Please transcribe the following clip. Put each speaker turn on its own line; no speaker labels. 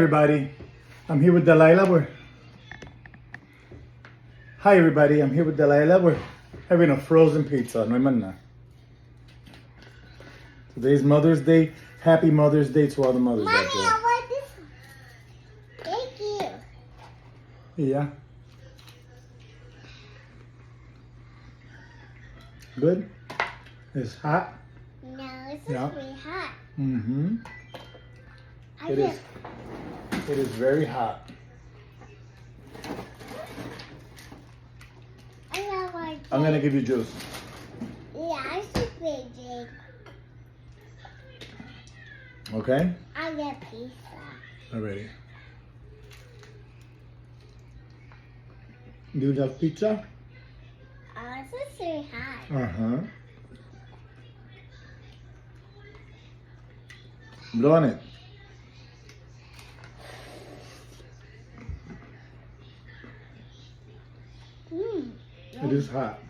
Everybody, I'm here with Delilah. Hi everybody, I'm here with Delilah. We're having a frozen pizza. No hay más nada. Today's Mother's Day. Happy Mother's Day to all the mothers
Mommy,
out there.
I want this. Thank you.
Yeah. Good? It's hot?
No, it's
Yeah.
really hot.
Mm-hmm.
I
It is. It is very hot. I'm gonna give you juice.
Yeah, I should be big.
Okay?
I get pizza.
Already. Do you love pizza?
Oh, this is really hot.
Uh-huh. Blow on it.
Mmm.
It is hot.